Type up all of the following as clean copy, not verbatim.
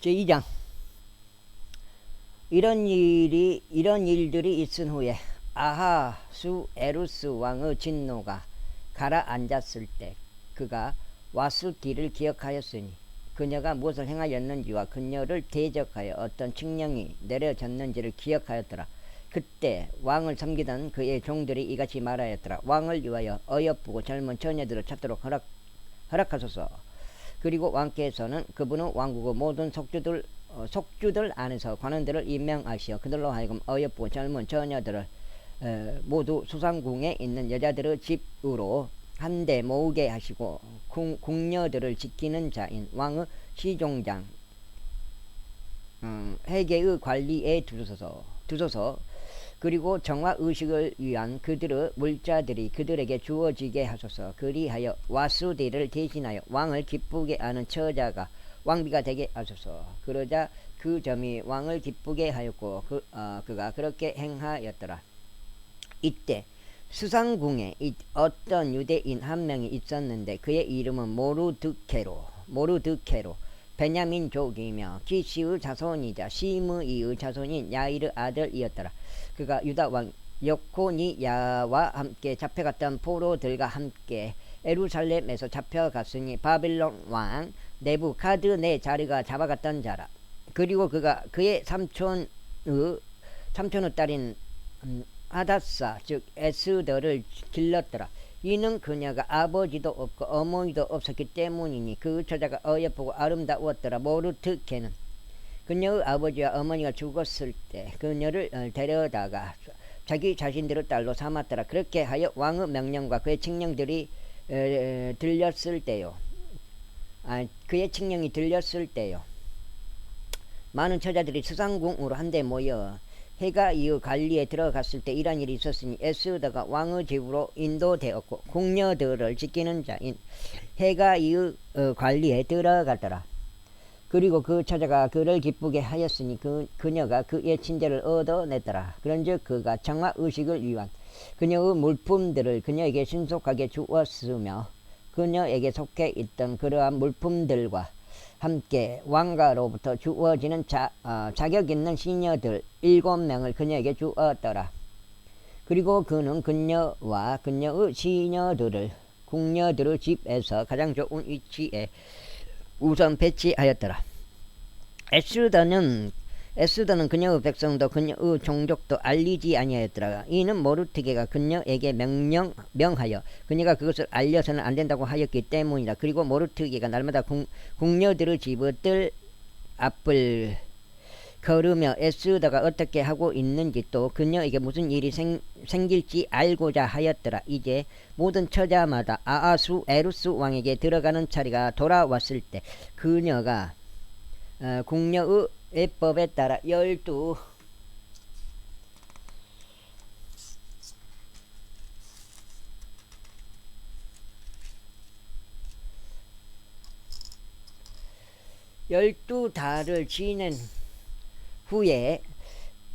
제2장. 이런 일들이 있은 후에 아하수에루스 왕의 진노가 가라앉았을 때 그가 와수디를 기억하였으니 그녀가 무엇을 행하였는지와 그녀를 대적하여 어떤 칙령이 내려졌는지를 기억하였더라. 그때 왕을 섬기던 그의 종들이 이같이 말하였더라. 왕을 위하여 어여쁘고 젊은 처녀들을 찾도록 허락하소서. 그리고 왕께서는 그분은 왕국의 모든 속주들 안에서 관원들을 임명하시어 그들로 하여금 어여쁘고 젊은 처녀들을 모두 수상궁에 있는 여자들의 집으로 한데 모으게 하시고 궁녀들을 지키는 자인 왕의 시종장 회계의 관리에 두소서. 그리고 정화의식을 위한 그들의 물자들이 그들에게 주어지게 하소서. 그리하여 와수디를 대신하여 왕을 기쁘게 하는 처자가 왕비가 되게 하소서. 그러자 그 점이 왕을 기쁘게 하였고 그가 그렇게 행하였더라. 이때 수상궁에 어떤 유대인 한 명이 있었는데 그의 이름은 모르드케로 베냐민족이며 기시의 자손이자 시므이의 자손인 야일의 아들이었더라. 그가 유다 왕 여코니야와 함께 잡혀갔던 포로들과 함께 예루살렘에서 잡혀갔으니 바빌론 왕 네부카드네자르가 잡아갔던 자라. 그리고 그가 그의 삼촌의 딸인 하닷사 즉 에스더를 길렀더라. 이는 그녀가 아버지도 없고 어머니도 없었기 때문이니 그 처자가 어여쁘고 아름다웠더라. 모르드케는 그녀의 아버지와 어머니가 죽었을 때 그녀를 데려다가 자기 자신들의 딸로 삼았더라. 그렇게 하여 왕의 명령과 그의 칙령들이 들렸을 때요. 그의 칙령이 들렸을 때요. 많은 처자들이 수상궁으로 한데 모여 해가 이후 관리에 들어갔을 때 이런 일이 있었으니 에스더가 왕의 집으로 인도되었고 궁녀들을 지키는 자인 해가 이후 관리에 들어갔더라. 그리고 그 처자가 그를 기쁘게 하였으니 그녀가 그의 친절을 얻어냈더라. 그런즉 그가 정화의식을 위한 그녀의 물품들을 그녀에게 신속하게 주었으며 그녀에게 속해 있던 그러한 물품들과 함께 왕가로부터 주어지는 자격 있는 시녀들 7명을 그녀에게 주었더라. 그리고 그는 그녀와 그녀의 시녀들을 궁녀들의 집에서 가장 좋은 위치에 우선 배치하였더라. 에스더는 그녀의 백성도 그녀의 종족도 알리지 아니하였더라. 이는 모르드게가 그녀에게 명하여 그녀가 그것을 알려서는 안 된다고 하였기 때문이다. 그리고 모르드게가 날마다 궁녀들의 집의 뜰 앞을 걸으며 에스더가 어떻게 하고 있는지 또 그녀에게 무슨 일이 생길지 알고자 하였더라. 이제 모든 처자마다 아하수에루스 왕에게 들어가는 차례가 돌아왔을 때 그녀가 궁녀의 예법에 따라 12달을 지낸 후에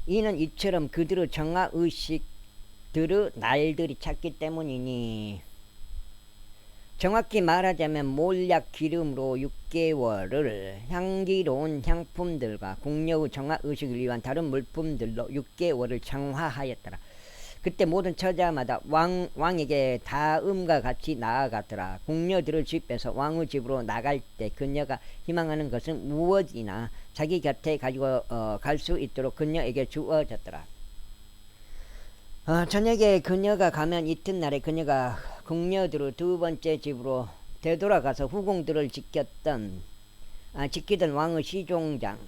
이는 이처럼 그들의 정화의식들의 날들이 찼기 때문이니 정확히 말하자면 몰약 기름으로 6개월을 향기로운 향품들과 궁녀의 정화의식을 위한 다른 물품들로 6개월을 정화하였더라. 그때 모든 처자마다 왕에게 다음과 같이 나아갔더라. 궁녀들의 집에서 왕의 집으로 나갈 때 그녀가 희망하는 것은 무엇이나 자기 곁에 가지고 갈 수 있도록 그녀에게 주어졌더라. 저녁에 그녀가 가면 이튿날에 그녀가 궁녀들의 두 번째 집으로 되돌아가서 후궁들을 지키던 왕의 시종장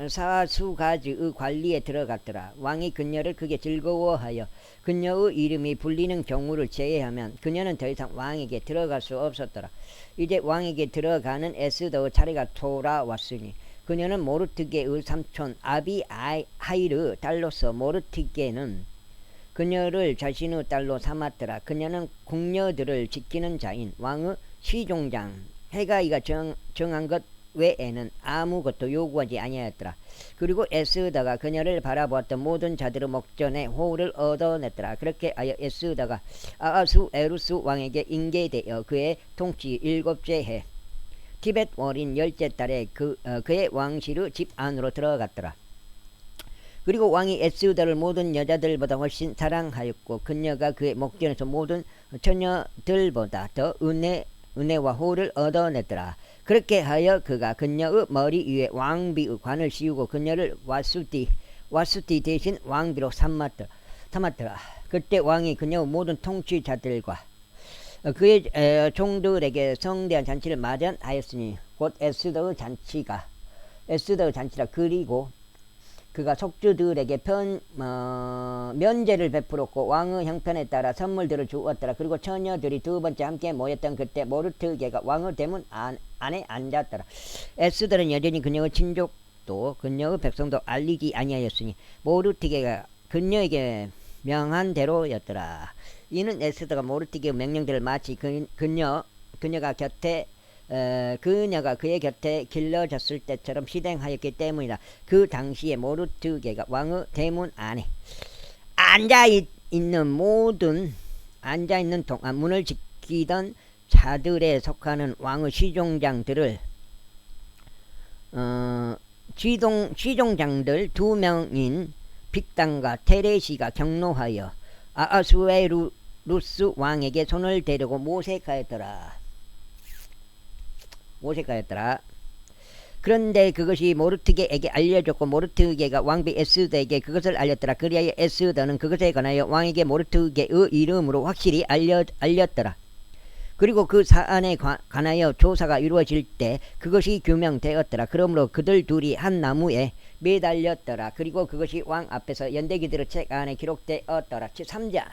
사수가지의 관리에 들어갔더라. 왕이 그녀를 크게 즐거워하여 그녀의 이름이 불리는 경우를 제외하면 그녀는 더 이상 왕에게 들어갈 수 없었더라. 이제 왕에게 들어가는 에스더의 차례가 돌아왔으니 그녀는 모르드게의 삼촌 아비하일의 딸로서 모르드게는 그녀를 자신의 딸로 삼았더라. 그녀는 궁녀들을 지키는 자인 왕의 시종장 해가이가 정한 것 외에는 아무것도 요구하지 아니하였더라. 그리고 에스더가 그녀를 바라보았던 모든 자들의 목전에 호의를 얻어냈더라. 그렇게 하여 에스더가 아하수에루스 왕에게 인계되어 그의 통치 7째 해 티벳 월인 열째 달에 그의 왕실의 집 안으로 들어갔더라. 그리고 왕이 에스더를 모든 여자들보다 훨씬 사랑하였고 그녀가 그의 목전에서 모든 처녀들보다 더 은혜와 호를 얻어냈더라. 그렇게 하여 그가 그녀의 머리 위에 왕비의 관을 씌우고 그녀를 와수티 대신 왕비로 삼았더라. 그때 왕이 그녀의 모든 통치자들과 그의 종들에게 성대한 잔치를 마련하였으니 곧 에스더의 잔치라. 그리고 그가 속주들에게 면제를 베풀었고 왕의 형편에 따라 선물들을 주었더라. 그리고 처녀들이 두 번째 함께 모였던 그때 모르드게가 왕의 대문 안에 앉았더라. 에스더는 여전히 그녀의 친족도 그녀의 백성도 알리지 아니하였으니 모르드게가 그녀에게 명한 대로였더라. 이는 에스더가 모르드게의 명령들을 마치 그녀가 그의 곁에 길러졌을 때처럼 실행하였기 때문이다. 그 당시에 모르드게가 왕의 대문 안에 앉아있는 문을 지키던 자들에 속하는 왕의 시종장들 2명인 빅단과 테레시가 경로하여 아하수에루스 왕에게 손을 대려고 모색하였더라. 그런데 그것이 모르드게에게 알려졌고 모르드게가 왕비 에스더에게 그것을 알렸더라. 그리하여 에스더는 그것에 관하여 왕에게 모르드게의 이름으로 확실히 알렸더라. 그리고 그 사안에 관하여 조사가 이루어질 때 그것이 규명되었더라. 그러므로 그들 둘이 한 나무에 매달렸더라. 그리고 그것이 왕 앞에서 연대기들의 책 안에 기록되었더라. 3장.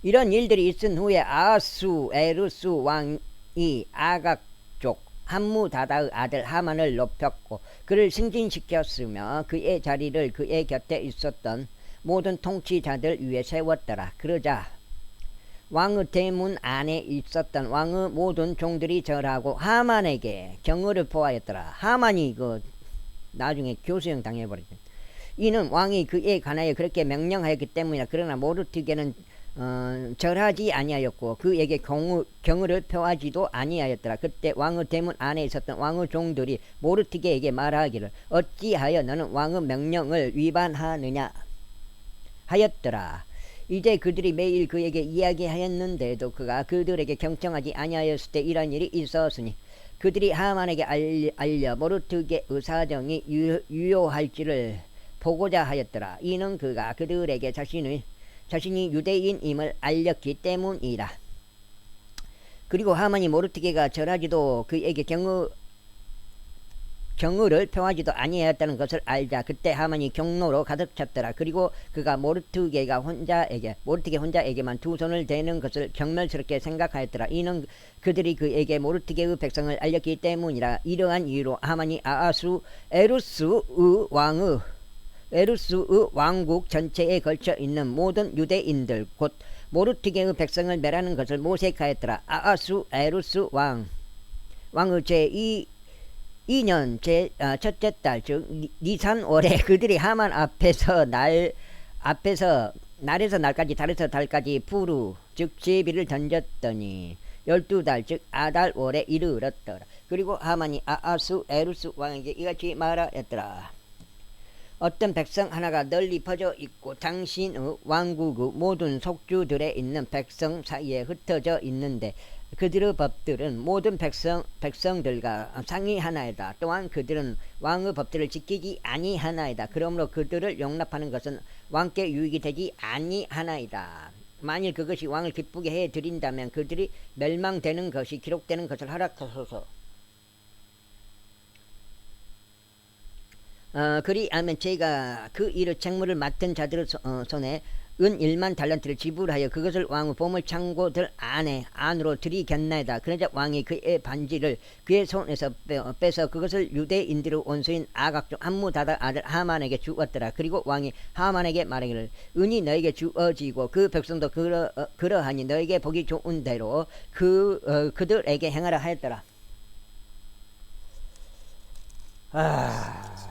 이런 일들이 있은 후에 아하수에루스 왕이 아각 쪽 함무다다의 아들 하만을 높였고 그를 승진시켰으며 그의 자리를 그의 곁에 있었던 모든 통치자들 위에 세웠더라. 그러자 왕의 대문 안에 있었던 왕의 모든 종들이 절하고 하만에게 경의를 표하였더라. 하만이 나중에 교수형 당해버렸죠. 이는 왕이 그에 관하여 그렇게 명령하였기 때문이다. 그러나 모르드게는 절하지 아니하였고 그에게 경의를 표하지도 아니하였더라. 그때 왕의 대문 안에 있었던 왕의 종들이 모르드게에게 말하기를 어찌하여 너는 왕의 명령을 위반하느냐 하였더라. 이제 그들이 매일 그에게 이야기하였는데도 그가 그들에게 경청하지 아니하였을 때 이런 일이 있었으니 그들이 하만에게 알려 모르드게의 사정이 유효할지를 보고자 하였더라. 이는 그가 그들에게 자신이 유대인임을 알렸기 때문이라. 그리고 하만이 모르드게가 절하지도 그에게 경의를 표하지도 아니하였다는 것을 알자 그때 하만이 경로로 가득 찼더라. 그리고 그가 모르드게 혼자에게만 두 손을 대는 것을 경멸스럽게 생각하였더라. 이는 그들이 그에게 모르드게의 백성을 알렸기 때문이라. 이러한 이유로 하만이 아하수에루스의 왕국 전체에 걸쳐 있는 모든 유대인들 곧 모르드게의 백성을 멸하는 것을 모색하였더라. 아하수에루스 왕의 제2년 첫째 달 즉 니산월에 그들이 하만 앞에서 날에서 날까지 달에서 달까지 푸루 즉 제비를 던졌더니 12달 즉 아달월에 이르렀더라. 그리고 하만이 아하수에루스 왕에게 이같이 말하였더라. 어떤 백성 하나가 널리 퍼져 있고 당신의 왕국의 모든 속주들에 있는 백성 사이에 흩어져 있는데 그들의 법들은 모든 백성들과 상이하나이다. 또한 그들은 왕의 법들을 지키지 아니하나이다. 그러므로 그들을 용납하는 것은 왕께 유익이 되지 아니하나이다. 만일 그것이 왕을 기쁘게 해드린다면 그들이 멸망되는 것이 기록되는 것을 허락하소서. 그리하면 제가 그 일의 책무를 맡은 자들의 손에 은 1만 달란트를 지불하여 그것을 왕의 보물 창고들 안으로 들이겠나이다. 그러자 왕이 그의 반지를 그의 손에서 빼서 그것을 유대인들의 원수인 아각 중 함무다다 아들 하만에게 주었더라. 그리고 왕이 하만에게 말하기를 은이 너에게 주어지고 그 백성도 그러하니 너에게 보기 좋은 대로 그들에게 행하라 하였더라. 아...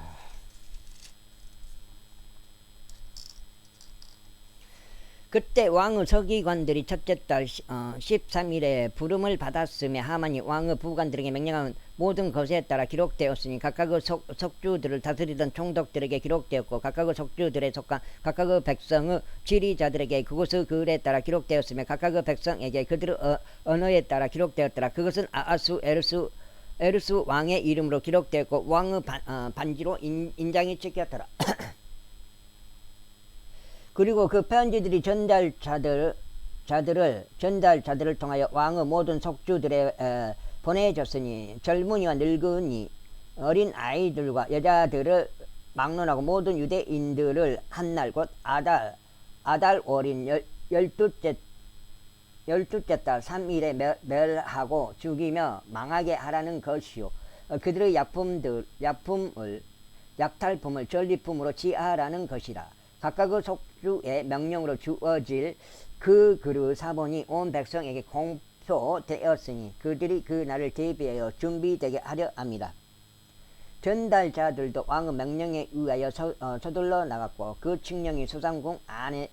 그때 왕의 서기관들이 첫째 달 13일에 부름을 받았으며 하만이 왕의 부관들에게 명령한 모든 것에 따라 기록되었으니 각각의 속주들을 다스리던 총독들에게 기록되었고 각각의 속주들에 속한 각각의 백성의 지리자들에게 그곳의 글에 따라 기록되었으며 각각의 백성에게 그들의 언어에 따라 기록되었더라. 그것은 아하수 에르스 왕의 이름으로 기록되었고 왕의 반지로 인장이 찍혔더라. 그리고 그 편지들이 전달자들을 통하여 왕의 모든 속주들에 보내졌으니 젊은이와 늙은이 어린 아이들과 여자들을 막론하고 모든 유대인들을 한날 곧 아달 월인 열두째 달 3일에 멸하고 죽이며 망하게 하라는 것이요 그들의 약탈품을 전리품으로 취하라는 것이라. 각각의 속주의 명령으로 주어질 그 그릇 사본이 온 백성에게 공표되었으니 그들이 그 날을 대비하여 준비되게 하려 합니다. 전달자들도 왕의 명령에 의하여 서둘러 나갔고 그 칙령이 수상궁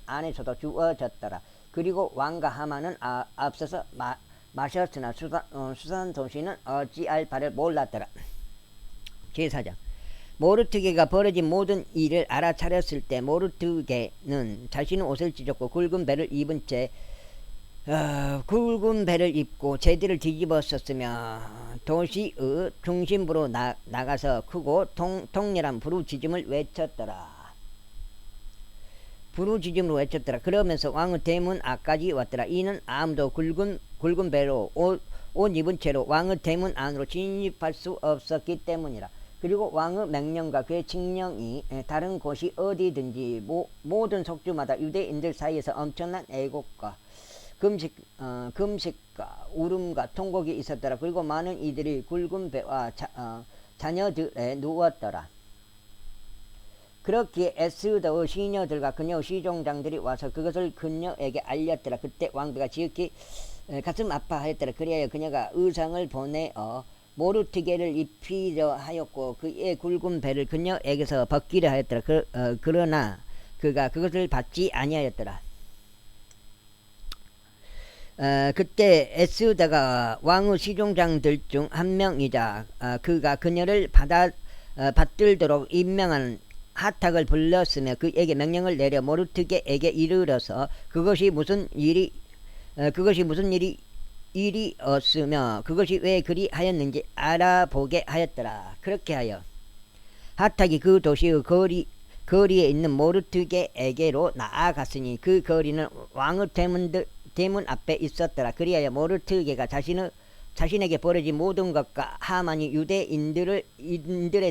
안에서도 주어졌더라. 그리고 왕과 하만은 앞서서 마셨으나 수산 도시는 어찌할 바를 몰랐더라. 제4장 모르드게가 벌어진 모든 일을 알아차렸을 때 모르드게는 자신의 옷을 찢었고 굵은 배를 입은 채 굵은 배를 입고 제들을 뒤집어 썼으며 도시의 중심부로 나가서 크고 통렬한 부르짖음을 외쳤더라. 그러면서 왕의 대문 앞까지 왔더라. 이는 아무도 굵은 배로 옷 입은 채로 왕의 대문 안으로 진입할 수 없었기 때문이라. 그리고 왕의 명령과 그의 칙령이 다른 곳이 어디든지 모든 속주마다 유대인들 사이에서 엄청난 애곡과 금식과 울음과 통곡이 있었더라. 그리고 많은 이들이 굵은 배와 자녀들에 누웠더라. 그렇기에 에스더의 시녀들과 그녀의 시종장들이 와서 그것을 그녀에게 알렸더라. 그때 왕비가 지극히 가슴 아파하였더라. 그리하여 그녀가 의상을 보내어 모르드게를 입히려 하였고 그의 굵은 배를 그녀에게서 벗기려 하였더라. 그러나 그가 그것을 받지 아니하였더라. 그때 에스더가 왕의 시종장들 중 한 명이자 그가 그녀를 받들도록 임명한 하탁을 불렀으며 그에게 명령을 내려 모르드게에게 이르러서 그것이 무슨 일이었으며 그것이 왜 그리하였는지 알아보게 하였더라. 그렇게 하여 하탁이 그 도시의 거리에 있는 모르드게에게로 나아갔으니 그 거리는 왕의 대문 앞에 있었더라. 그리하여 모르드게가 자신에게 벌어진 모든 것과 하만이 유대인들에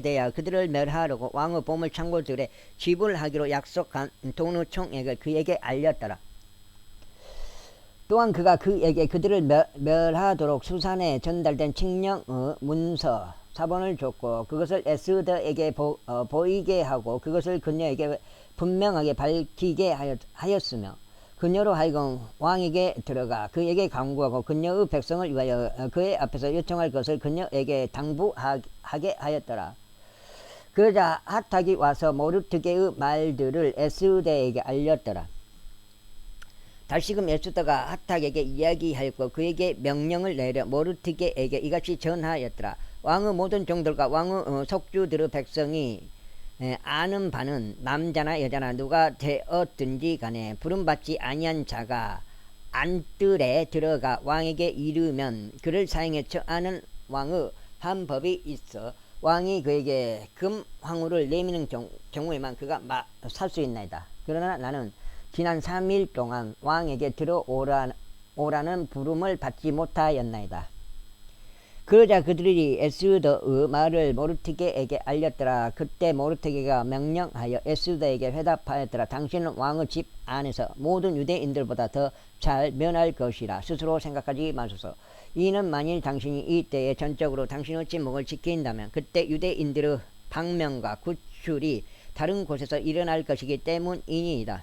대하여 그들을 멸하려고 왕의 보물 창고들에 지불하기로 약속한 돈의 총액을 그에게 알렸더라. 또한 그가 그에게 그들을 멸하도록 수산에 전달된 칙령의 문서 사본을 줬고 그것을 에스더에게 보이게 하고 그것을 그녀에게 분명하게 밝히게 하였으며 그녀로 하여금 왕에게 들어가 그에게 간구하고 그녀의 백성을 위하여 그의 앞에서 요청할 것을 그녀에게 당부하게 하였더라. 그러자 하탁이 와서 모르드게의 말들을 에스더에게 알렸더라. 다시금 에스더가 하탁에게 이야기하였고 그에게 명령을 내려 모르드게에게 이같이 전하였더라. 왕의 모든 종들과 왕의 속주들의 백성이 아는 바는 남자나 여자나 누가 되었든지 간에 부름받지 아니한 자가 안뜰에 들어가 왕에게 이르면 그를 사형에 처하는 왕의 한 법이 있어 왕이 그에게 금황후를 내미는 경우에만 그가 살 수 있나이다. 그러나 나는 지난 3일 동안 왕에게 들어오라는 부름을 받지 못하였나이다. 그러자 그들이 에스더의 말을 모르드게에게 알렸더라. 그때 모르드게가 명령하여 에스더에게 회답하였더라. 당신은 왕의 집 안에서 모든 유대인들보다 더 잘 면할 것이라 스스로 생각하지 마소서. 이는 만일 당신이 이때에 전적으로 당신의 침묵을 지킨다면 그때 유대인들의 방명과 구출이 다른 곳에서 일어날 것이기 때문이니이다.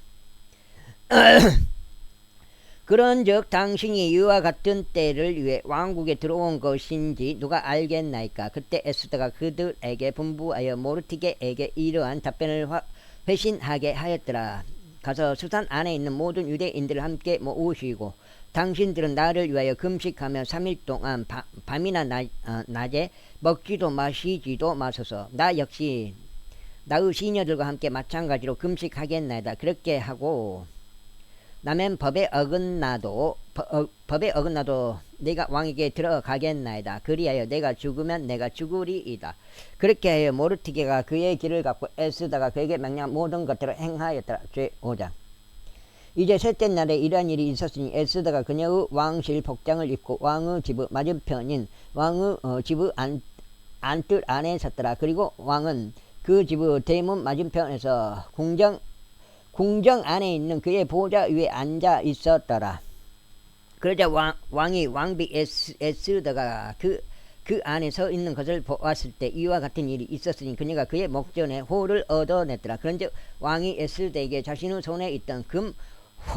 그런즉 당신이 이와 같은 때를 위해 왕국에 들어온 것인지 누가 알겠나이까. 그때 에스더가 그들에게 분부하여 모르드게에게 이러한 답변을 회신하게 하였더라. 가서 수산 안에 있는 모든 유대인들을 함께 모으시고 당신들은 나를 위하여 금식하며 3일 동안 밤이나 낮에 먹지도 마시지도 마소서. 나 역시 나의 시녀들과 함께 마찬가지로 금식하겠나이다. 그렇게 하고 나면 법에 어긋나도 내가 왕에게 들어가겠나이다. 그리하여 내가 죽으면 내가 죽으리이다. 그렇게 하여 모르드게가 그의 길을 갖고 애쓰다가 그에게 명령한 모든 것들을 행하였더라. 제5장. 이제 셋째 날에 이러한 일이 있었으니 에스더가 그녀의 왕실 복장을 입고 왕의 집의 맞은편인 왕의 집의 안뜰 안에 섰더라. 그리고 왕은 그 집의 대문 맞은편에서 궁정 안에 있는 그의 보좌 위에 앉아 있었더라. 그러자 왕이 왕비 에스더가 그 안에 서 있는 것을 보았을 때 이와 같은 일이 있었으니 그녀가 그의 목전에 호를 얻어냈더라. 그런즉 왕이 에스더에게 자신의 손에 있던 금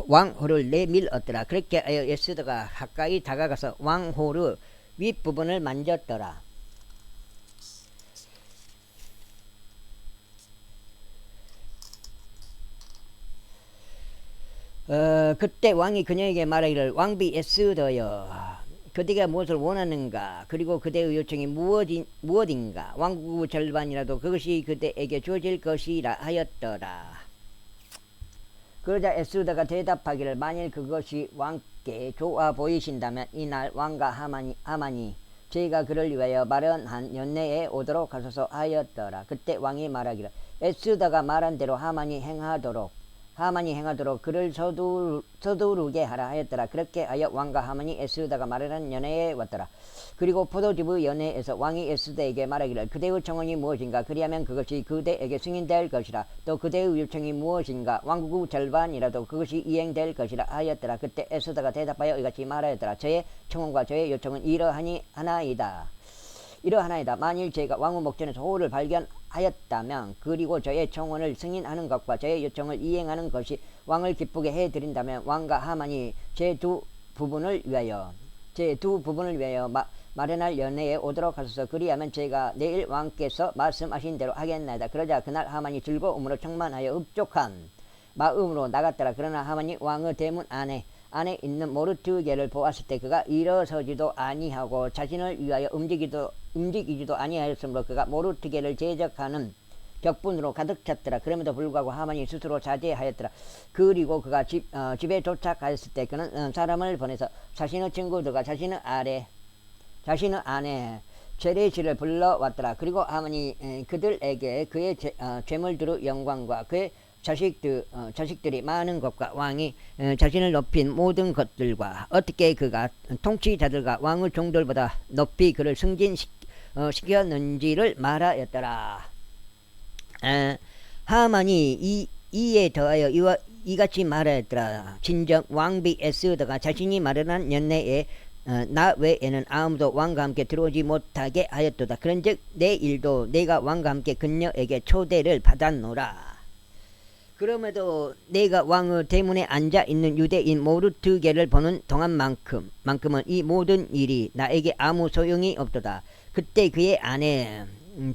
왕호를 내밀었더라. 그렇게 하여 에스더가 가까이 다가가서 왕호의 윗부분을 만졌더라. 그때 왕이 그녀에게 말하기를 왕비 에스더여, 그대가 무엇을 원하는가? 그리고 그대의 요청이 무엇인가? 왕국의 절반이라도 그것이 그대에게 주어질 것이라 하였더라. 그러자 에스더가 대답하기를 만일 그것이 왕께 좋아 보이신다면 이날 왕과 하만이 저희가 그를 위하여 마련한 연내에 오도록 하소서 하였더라. 그때 왕이 말하기를 에스더가 말한 대로 하만이 행하도록 그를 서두르게 하라 하였더라. 그렇게 하여 왕과 하만이 에스더가 마련한 연회에 왔더라. 그리고 포도즙의 연회에서 왕이 에스더에게 말하기를 그대의 청원이 무엇인가? 그리하면 그것이 그대에게 승인될 것이라. 또 그대의 요청이 무엇인가? 왕국의 절반이라도 그것이 이행될 것이라 하였더라. 그때 에스더가 대답하여 이같이 말하였더라. 저의 청원과 저의 요청은 이러하나이다. 만일 제가 왕의 목전에서 호를 발견하였다면 그리고 저의 청원을 승인하는 것과 저의 요청을 이행하는 것이 왕을 기쁘게 해드린다면 왕과 하만이 제 두 부분을 위하여 마련할 연회에 오도록 하소서. 그리하면 제가 내일 왕께서 말씀하신 대로 하겠나이다. 그러자 그날 하만이 즐거움으로 충만하여 흡족한 마음으로 나갔더라. 그러나 하만이 왕의 대문 안에 있는 모르드게를 보았을 때 그가 일어서지도 아니하고 자신을 위하여 움직이지도 아니하였으므로 그가 모르드게를 제적하는 격분으로 가득 찼더라. 그럼에도 불구하고 하만이 스스로 자제하였더라. 그리고 그가 집에 도착하였을 때 그는 사람을 보내서 자신의 친구들과 자신의 아내 제레시를 불러왔더라. 그리고 하만이 그들에게 그의 죄물들의 영광과 그의 자식들이 많은 것과 왕이 자신을 높인 모든 것들과 어떻게 그가 통치자들과 왕의 종들보다 높이 그를 승진시켰는지를 말하였더라. 하만이 이에 더하여 이같이 말하였더라. 진정 왕비 에스더가 자신이 마련한 연내에 나 외에는 아무도 왕과 함께 들어오지 못하게 하였도다. 그런즉 내일도 내가 왕과 함께 그녀에게 초대를 받았노라. 그럼에도 내가 왕의 대문에 앉아있는 유대인 모르드게를 보는 동안만큼은 이 모든 일이 나에게 아무 소용이 없도다. 그때 그의 아내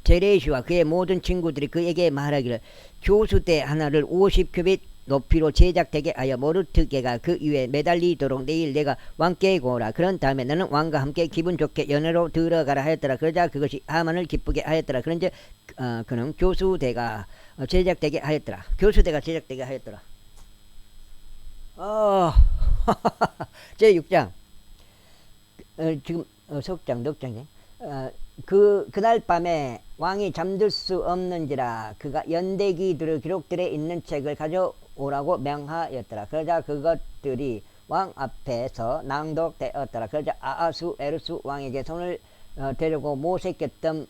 제레시와 그의 모든 친구들이 그에게 말하기를 교수대 하나를 50규빗 높이로 제작되게 하여 모르드게가 그 위에 매달리도록 내일 내가 왕께 고라. 그런 다음에 너는 왕과 함께 기분 좋게 연회로 들어가라 하였더라. 그러자 그것이 하만을 기쁘게 하였더라. 그런즉 그는 교수대가 제작되게 하였더라. 제6장 지금 석장 넉장이네. 그날 밤에 왕이 잠들 수 없는지라 그가 연대기들의 기록들에 있는 책을 가져오라고 명하였더라. 그러자 그것들이 왕 앞에서 낭독되었더라. 그러자 아하수에루스 왕에게 손을 대려고 모색했던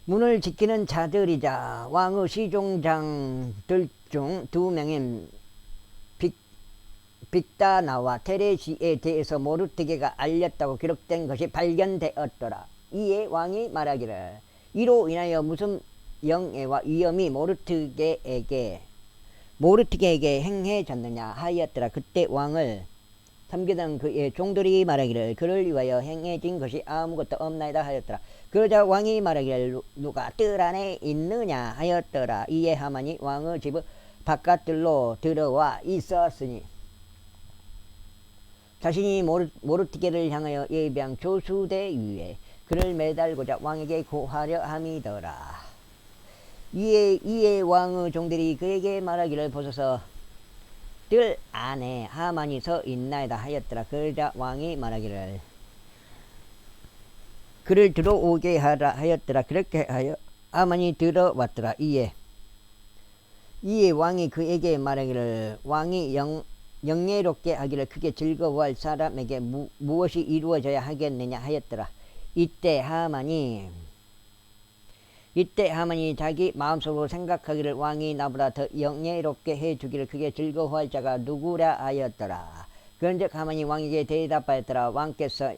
문을 지키는 자들이자 왕의 시종장들 중 2명인 빅다나와 테레시에 대해서 모르드게가 알렸다고 기록된 것이 발견되었더라. 이에 왕이 말하기를 이로 인하여 무슨 영예와 위엄이 모르드게에게 행해졌느냐 하였더라. 그때 왕을 섬기던 그의 종들이 말하기를 그를 위하여 행해진 것이 아무것도 없나이다 하였더라. 그러자 왕이 말하기를 누가 뜰 안에 있느냐 하였더라. 이에 하만이 왕의 집의 바깥들로 들어와 있었으니 자신이 모르티게를 향하여 예비한 조수대 위에 그를 매달고자 왕에게 고하려 함이더라. 이에 왕의 종들이 그에게 말하기를 보소서 뜰 안에 하만이 서 있나이다 하였더라. 그러자 왕이 말하기를 그를 들어오게 하라 하였더라. 그렇게 하여 하만이 들어왔더라. 이에 왕이 그에게 말하기를 왕이 영예롭게 하기를 크게 즐거워할 사람에게 무엇이 이루어져야 하겠느냐 하였더라. 이때 하만이 자기 마음속으로 생각하기를 왕이 나보다 더 영예롭게 해주기를 크게 즐거워할 자가 누구랴 하였더라. 그런즉 하만이 왕에게 대답하였더라. 왕께서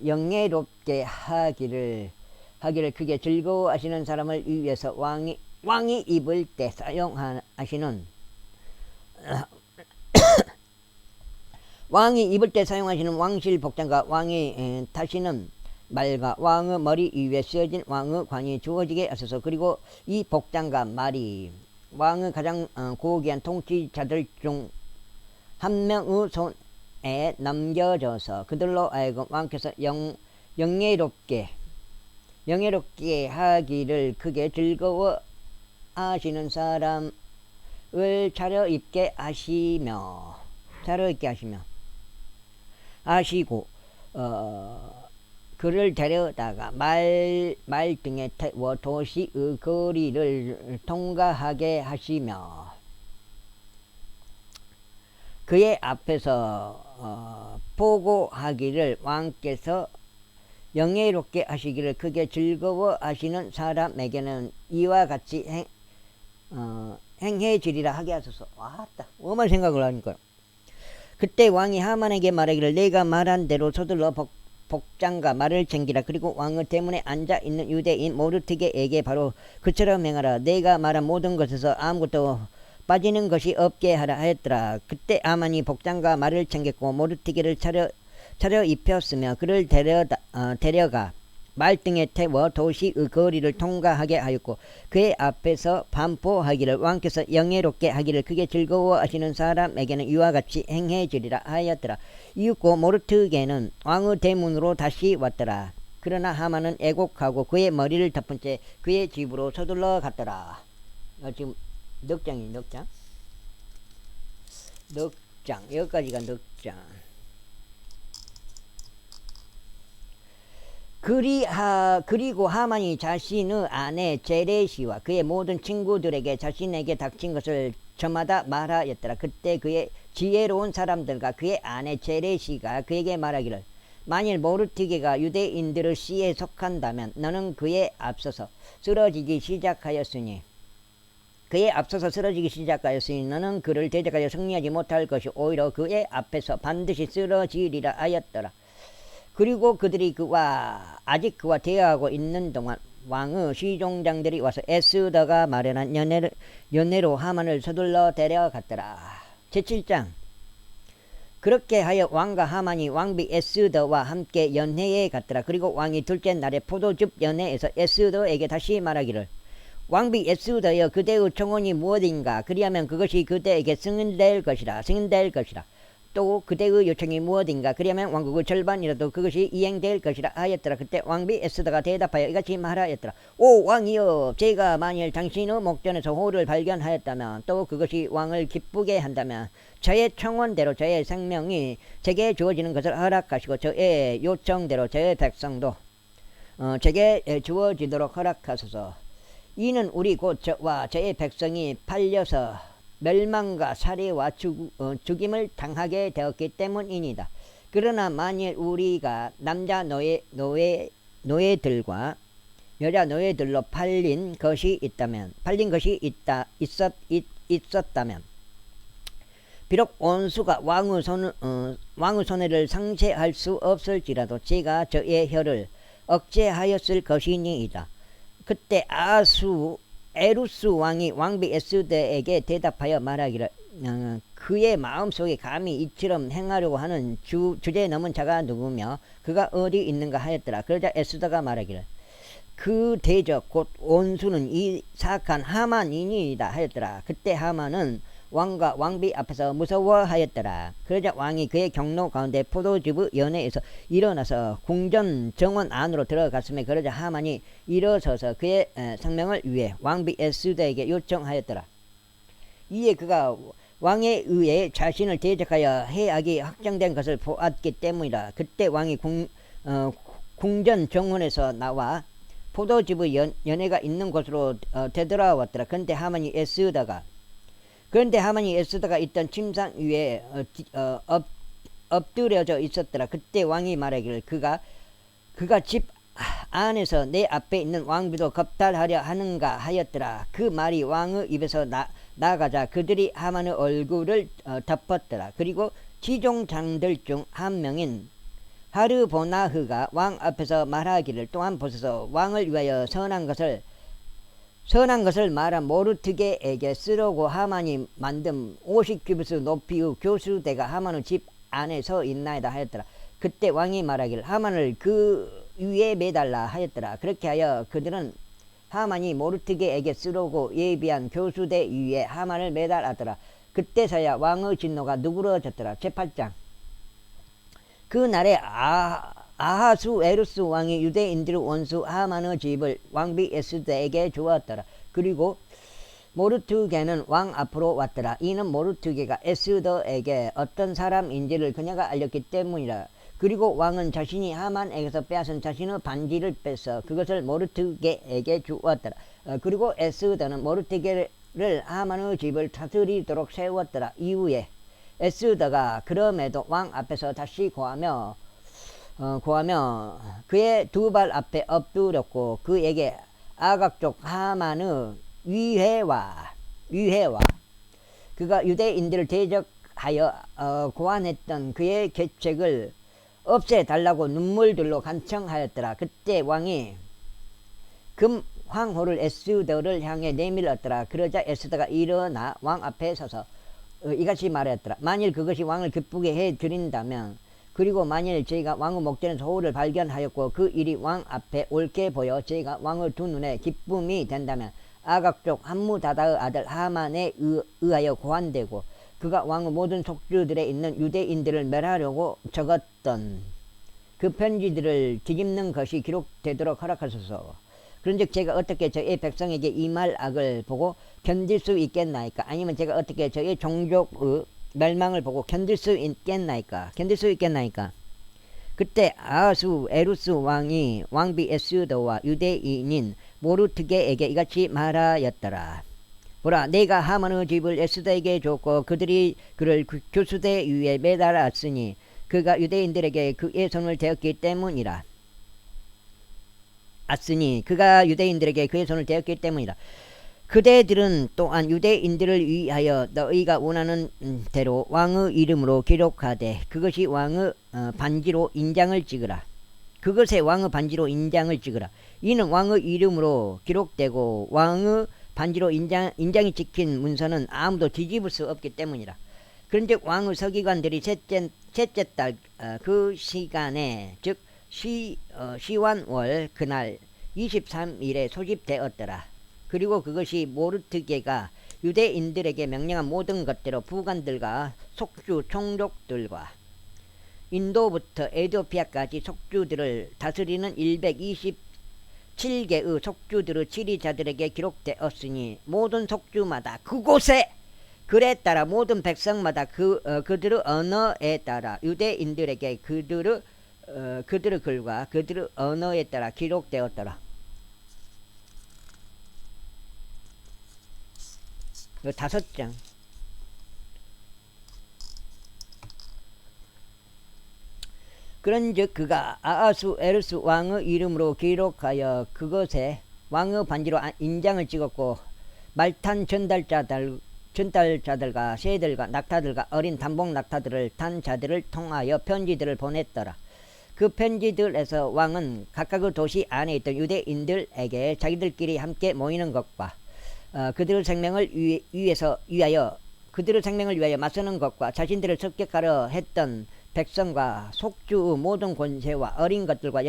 영예롭게 하기를 크게 즐거워하시는 사람을 위해서 왕이 입을 때 사용하시는 왕실 복장과 왕이 타시는 말과 왕의 머리 위에 쓰여진 왕의 관이 주어지게 하소서. 그리고 이 복장과 말이 왕의 가장 고귀한 통치자들 중 한 명의 손에 넘겨져서 그들로 하여금 왕께서 영예롭게 하기를 크게 즐거워 하시는 사람을 차려입게 하시고 그를 데려다가 말 등에 태워 도시의 거리를 통과하게 하시며 그의 앞에서 보고하기를 왕께서 영예롭게 하시기를 크게 즐거워하시는 사람에게는 이와 같이 행해지리라 하게 하소서. 왔다. 뭐만 생각을 하니까. 그때 왕이 하만에게 말하기를 내가 말한 대로 서둘러 복장과 말을 챙기라. 그리고 왕의 대문에 앉아있는 유대인 모르드게에게 바로 그처럼 행하라. 내가 말한 모든 것에서 아무것도 빠지는 것이 없게 하라 하였더라. 그때 하만이 복장과 말을 챙겼고 모르드게를 차려 입혔으며 그를 데려가 말등에 태워 도시의 거리를 통과하게 하였고 그의 앞에서 반포하기를 왕께서 영예롭게 하기를 크게 즐거워하시는 사람에게는 이와 같이 행해지리라 하였더라. 이윽고 모르드게는 왕의 대문으로 다시 왔더라. 그러나 하만은 애곡하고 그의 머리를 덮은 채 그의 집으로 서둘러 갔더라. 지금 넉 장 여기까지가 넉 장. 그리고 하만이 자신의 아내 제레시와 그의 모든 친구들에게 자신에게 닥친 것을 저마다 말하였더라. 그때 그의 지혜로운 사람들과 그의 아내 제레시가 그에게 말하기를 만일 모르드게가 유대인들의 씨에 속한다면 너는 그에 앞서서 쓰러지기 시작하였으니 너는 그를 대적하여 승리하지 못할 것이 오히려 그의 앞에서 반드시 쓰러지리라 하였더라. 그리고 그들이 아직 그와 대화하고 있는 동안 왕의 시종장들이 와서 에스더가 마련한 연회로 하만을 서둘러 데려갔더라. 제7장. 그렇게 하여 왕과 하만이 왕비 에스더와 함께 연회에 갔더라. 그리고 왕이 둘째 날에 포도즙 연회에서 에스더에게 다시 말하기를 왕비 에스더여 그대의 청혼이 무엇인가? 그리하면 그것이 그대에게 승인될 것이라. 또 그대의 요청이 무엇인가? 그리하면 왕국의 절반이라도 그것이 이행될 것이라 하였더라. 그때 왕비 에스더가 대답하여 이같이 말하였더라. 오 왕이여, 제가 만일 당신의 목전에서 호를 발견하였다면 또 그것이 왕을 기쁘게 한다면 저의 청원대로 저의 생명이 제게 주어지는 것을 허락하시고 저의 요청대로 저의 백성도 제게 주어지도록 허락하소서. 이는 우리 곧 저와 저의 백성이 팔려서 멸망과 살해와 죽임을 당하게 되었기 때문이니다. 그러나 만일 우리가 남자 노예들과 여자 노예들로 팔린 것이 있었다면 비록 원수가 왕의 손해를 상쇄할 수 없을지라도 제가 저의 혀를 억제하였을 것이니이다. 그때 에루스 왕이 왕비 에스더에게 대답하여 말하기를 그의 마음속에 감히 이처럼 행하려고 하는 주제 넘은 자가 누구며 그가 어디 있는가 하였더라. 그러자 에스더가 말하기를 그 대적 곧 원수는 이 사악한 하만이니이다 하였더라. 그때 하만은 왕과 왕비 앞에서 무서워하였더라. 그러자 왕이 그의 경로 가운데 포도즙의 연회에서 일어나서 궁전 정원 안으로 들어갔으며 그러자 하만이 일어서서 그의 생명을 위해 왕비 에스더에게 요청하였더라. 이에 그가 왕에 의해 자신을 대적하여 해악이 확정된 것을 보았기 때문이라. 그때 왕이 궁전 정원에서 나와 포도즙의 연회가 있는 곳으로 되돌아왔더라. 그런데 하만이 에스더가 있던 침상 위에 엎드려져 있었더라. 그때 왕이 말하기를 그가 집 안에서 내 앞에 있는 왕비도 겁탈하려 하는가 하였더라. 그 말이 왕의 입에서 나가자 그들이 하만의 얼굴을 덮었더라. 그리고 지종장들 중 한 명인 하르보나흐가 왕 앞에서 말하기를 또한 보소서 왕을 위하여 선한 것을 말한 모르드게에게 쓰려고 하만이 만든 50규빗 높이의 교수대가 하만의 집 안에 서 있나이다 하였더라. 그때 왕이 말하기를 하만을 그 위에 매달라 하였더라. 그렇게 하여 그들은 하만이 모르드게에게 쓰려고 예비한 교수대 위에 하만을 매달았더라. 그때서야 왕의 진노가 누그러졌더라. 제8장. 그날에 아하수에루스 왕이 유대인들의 원수 하만의 집을 왕비 에스더에게 주었더라. 그리고 모르드게는 왕 앞으로 왔더라. 이는 모르드게가 에스더에게 어떤 사람인지를 그녀가 알렸기 때문이라. 그리고 왕은 자신이 하만에게서 빼앗은 자신의 반지를 빼서 그것을 모르드게에게 주었더라. 그리고 에스더는 모르드게를 하만의 집을 다스리도록 세웠더라. 이후에 에스더가 그럼에도 왕 앞에서 다시 고하며 그의 두 발 앞에 엎드렸고 그에게 아각족 하만의 위회와 그가 유대인들을 대적하여 고안했던 그의 계책을 없애달라고 눈물들로 간청하였더라. 그때 왕이 금 황호를 에스더를 향해 내밀었더라. 그러자 에스더가 일어나 왕 앞에 서서 이같이 말했더라. 만일 그것이 왕을 기쁘게 해드린다면 그리고 만일 저희가 왕의 목전에 소울을 발견하였고 그 일이 왕 앞에 옳게 보여 저희가 왕의 두 눈에 기쁨이 된다면 아각족 함무다다의 아들 하만에 의하여 고안되고 그가 왕의 모든 속주들에 있는 유대인들을 멸하려고 적었던 그 편지들을 뒤집는 것이 기록되도록 허락하소서. 그런즉 제가 어떻게 저의 백성에게 이 말악을 보고 견딜 수 있겠나이까? 아니면 제가 어떻게 저의 종족의 멸망을 보고 견딜 수 있겠나이까? 그때 아하수에루스 왕이 왕비 에스더와 유대인인 모르드게에게 이같이 말하였더라. 보라, 내가 하만의 집을 에스더에게 줬고 그들이 그를 교수대 위에 매달았으니 그가 유대인들에게 그의 손을 대었기 때문이라. 그대들은 또한 유대인들을 위하여 너희가 원하는 대로 왕의 이름으로 기록하되 그것이 왕의 반지로 인장을 찍으라. 이는 왕의 이름으로 기록되고 왕의 반지로 인장이 찍힌 문서는 아무도 뒤집을 수 없기 때문이라. 그런즉 왕의 서기관들이 셋째 달 그 시간에 즉 시완월 그날 23일에 소집되었더라. 그리고 그것이 모르드게가 유대인들에게 명령한 모든 것대로 부관들과 속주 총독들과 인도부터 에디오피아까지 속주들을 다스리는 127개의 속주들의 지리자들에게 기록되었으니 모든 속주마다 그곳에 글에 따라 모든 백성마다 그들의 언어에 따라 유대인들에게 그들의 글과 그들의 언어에 따라 기록되었더라. 5장. 그런즉 그가 아하수에루스 왕의 이름으로 기록하여 그것에 왕의 반지로 인장을 찍었고 말탄 전달자들과 새들과 낙타들과 어린 단복 낙타들을 탄 자들을 통하여 편지들을 보냈더라. 그 편지들에서 왕은 각각의 도시 안에 있던 유대인들에게 자기들끼리 함께 모이는 것과 그들의 생명을 위하여 맞서는 것과 자신들을 습격하려 했던 백성과 속주의 모든 권세와 어린 것들과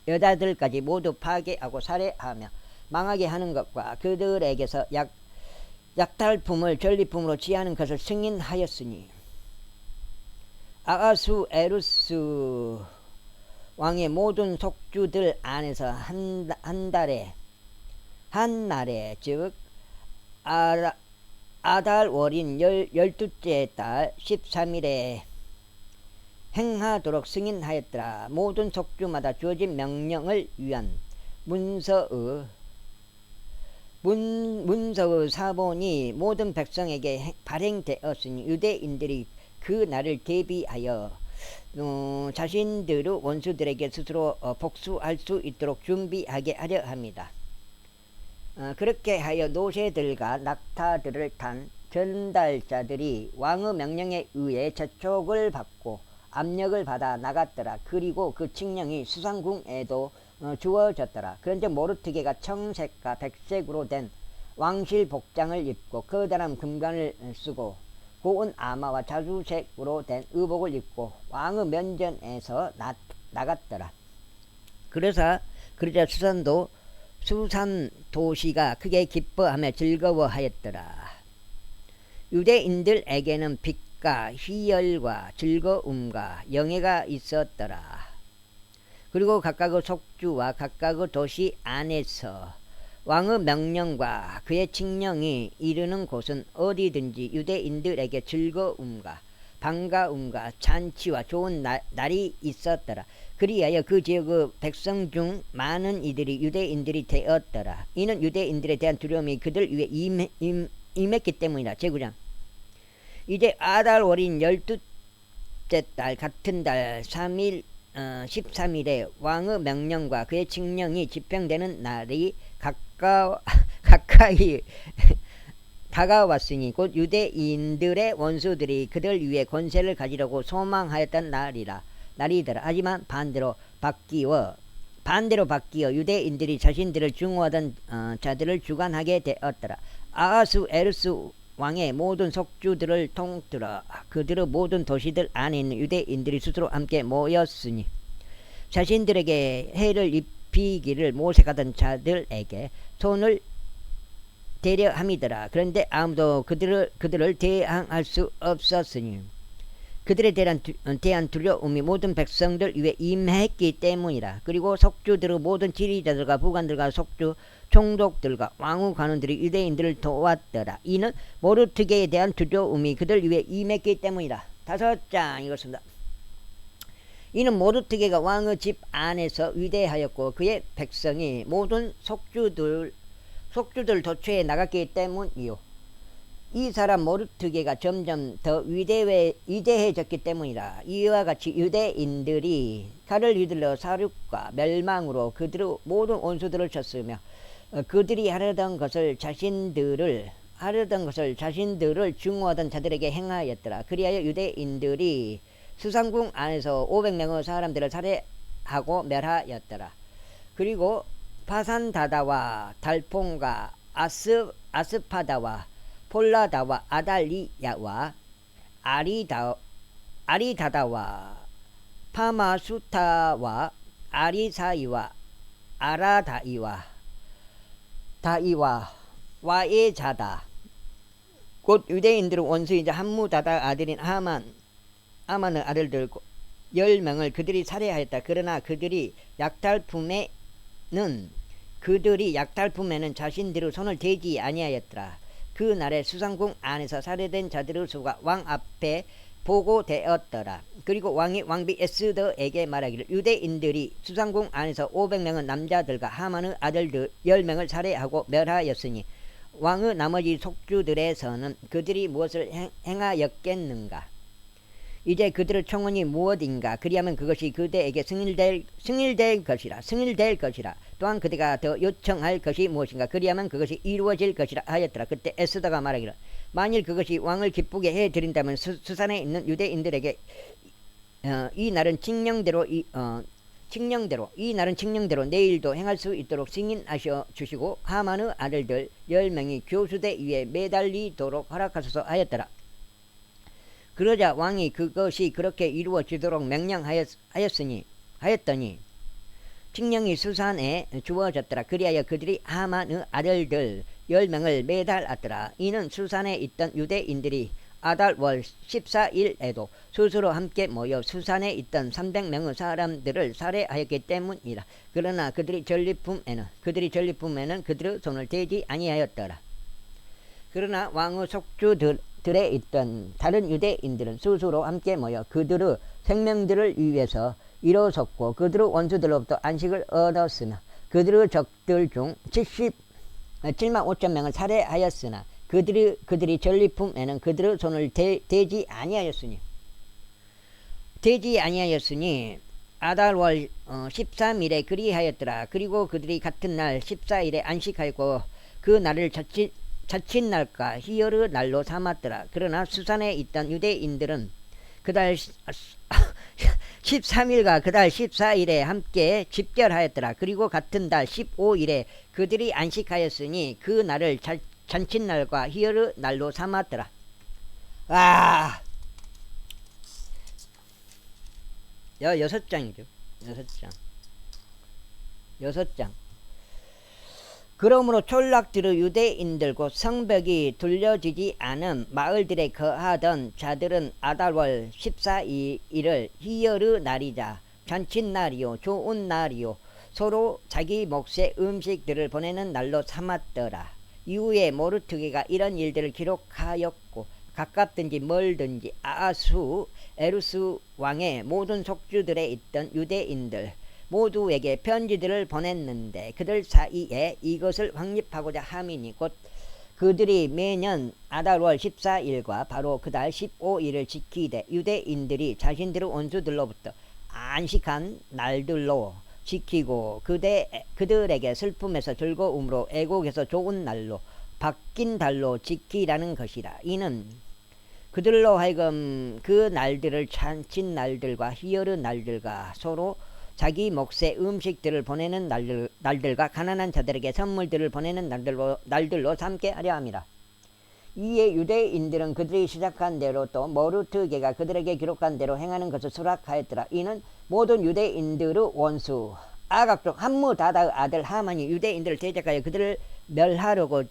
여자들까지 모두 파괴하고 살해하며 망하게 하는 것과 그들에게서 약탈품을 전리품으로 취하는 것을 승인하였으니 아하수에루스 왕의 모든 속주들 안에서 한 날에 즉 아달 월인 12째 달 13일에 행하도록 승인하였더라. 모든 속주마다 주어진 명령을 위한 문서의 사본이 모든 백성에게 발행되었으니 유대인들이 그 날을 대비하여 자신들의 원수들에게 스스로 복수할 수 있도록 준비하게 하려 합니다. 그렇게 하여 노새들과 낙타들을 탄 전달자들이 왕의 명령에 의해 재촉을 받고 압력을 받아 나갔더라. 그리고 그 칙령이 수상궁에도 주어졌더라. 그런데 모르드게가 청색과 백색으로 된 왕실 복장을 입고 커다란 금관을 쓰고 고운 아마와 자주색으로 된 의복을 입고 왕의 면전에서 나갔더라. 그러자 수산 도시가 크게 기뻐하며 즐거워하였더라. 유대인들에게는 빛과 희열과 즐거움과 영예가 있었더라. 그리고 각각의 속주와 각각의 도시 안에서 왕의 명령과 그의 칙령이 이르는 곳은 어디든지 유대인들에게 즐거움과 반가움과 잔치와 좋은 날이 있었더라. 그리하여 그 지역의 백성 중 많은 이들이 유대인들이 되었더라. 이는 유대인들에 대한 두려움이 그들 위에 임했기 때문이다. 제9장. 이제 아달월인 12째 달 같은 달 3일 13일에 왕의 명령과 그의 칙령이 집행되는 날이 가까이 다가왔으니 곧 유대인들의 원수들이 그들 위에 권세를 가지려고 소망하였던 날이더라. 하지만 반대로 바뀌어 유대인들이 자신들을 증오하던 자들을 주관하게 되었더라. 아하수에루스 왕의 모든 속주들을 통틀어 그들의 모든 도시들 안에 있는 유대인들이 스스로 함께 모였으니 자신들에게 해를 입히기를 모색하던 자들에게 손을 대려 함이더라. 그런데 아무도 그들을 대항할 수 없었으니 그들에 대한 두려움이 모든 백성들 위에 임했기 때문이라. 그리고 속주들의 모든 지리자들과 부관들과 속주 총독들과 왕후 관원들이 유대인들을 도왔더라. 이는 모르드게에 대한 두려움이 그들 위에 임했기 때문이라. 5장 이것입니다. 이는 모르드게가 왕의 집 안에서 위대하였고 그의 백성이 모든 속주들 도처에 나갔기 때문이요. 이 사람 모르드게가 점점 더 위대해졌기 때문이라. 이와 같이 유대인들이 칼을 휘둘러 사륙과 멸망으로 그들의 모든 원수들을 쳤으며 그들이 하려던 것을 자신들을 증오하던 자들에게 행하였더라. 그리하여 유대인들이 수상궁 안에서 500명의 사람들을 살해하고 멸하였더라. 그리고 파산다다와 달폰과 아스파다와 폴라다와 아달리야와 아리다다와 파마수타와 아리사이와 아라다이와 와에자다 곧 유대인들의 원수이자 함무다다 아들인 아만의 아들들 10명을 그들이 살해하였다. 그러나 그들이 약탈품에는 자신들의 손을 대지 아니하였더라. 그 날에 수상궁 안에서 살해된 자들의 수가 왕 앞에 보고되었더라. 그리고 왕이 왕비 에스더에게 말하기를 유대인들이 수상궁 안에서 500명의 남자들과 하만의 아들들 10명을 살해하고 멸하였으니 왕의 나머지 속주들에서는 그들이 무엇을 행하였겠는가. 이제 그들의 청원이 무엇인가. 그리하면 그것이 그대에게 승일될 것이라. 또한 그대가 더 요청할 것이 무엇인가. 그리하면 그것이 이루어질 것이라 하였더라. 그때 에스더가 말하기를 만일 그것이 왕을 기쁘게 해드린다면 수산에 있는 유대인들에게 이 날은 칙령대로 내일도 행할 수 있도록 승인하셔 주시고 하만의 아들들 10명이 교수대 위에 매달리도록 허락하소서 하였더라. 그러자 왕이 그것이 그렇게 이루어지도록 명령하였더니 칙령이 수산에 주어졌더라. 그리하여 그들이 하만의 아들들 10명을 매달았더라. 이는 수산에 있던 유대인들이 아달월 14일에도 스스로 함께 모여 수산에 있던 300명의 사람들을 살해하였기 때문이라. 그러나 그들이 전리품에는 그들의 손을 대지 아니하였더라. 그러나 왕의 속주들에 있던 다른 유대인들은 스스로 함께 모여 그들의 생명들을 위해서 일어섰고 그들의 원수들로부터 안식을 얻었으나 그들의 적들 중 7만 5천 명을 살해하였으나 그들이 전리품에는 그들의 손을 대지 아니하였으니 아달월 13일에 그리하였더라. 그리고 그들이 같은 날 14일에 안식하였고 그 날을 자칫날과 희열의 날로 삼았더라. 그러나 수산에 있던 유대인들은 그달 13일과 그달 14일에 함께 집결하였더라. 그리고 같은 달 15일에 그들이 안식하였으니 그 날을 잔칫날과 희열의 날로 삼았더라. 여섯 장이죠. 여섯 장. 그러므로 촌락들의 유대인들 곧 성벽이 둘려지지 않은 마을들에 거하던 자들은 아달월 14일을 희열의 날이자 잔칫날이요 좋은 날이요 서로 자기 몫의 음식들을 보내는 날로 삼았더라. 이후에 모르드게가 이런 일들을 기록하였고 가깝든지 멀든지 아하수에루스 왕의 모든 속주들에 있던 유대인들 모두에게 편지들을 보냈는데 그들 사이에 이것을 확립하고자 함이니 곧 그들이 매년 아달월 14일과 바로 그달 15일을 지키되 유대인들이 자신들의 원수들로부터 안식한 날들로 지키고 그들에게 슬픔에서 즐거움으로 애곡에서 좋은 날로 바뀐 달로 지키라는 것이라. 이는 그들로 하여금 그 날들을 잔칫날들과 희열의 날들과 서로 자기 몫의 음식들을 보내는 날들과 가난한 자들에게 선물들을 보내는 날들로 삼게 하려 함이라. 이에 유대인들은 그들이 시작한 대로 또 모르드게가 그들에게 기록한 대로 행하는 것을 수락하였더라. 이는 모든 유대인들의 원수 아각족 함무다다의 아들 하만이 유대인들을 대적하여 그들을 멸하려고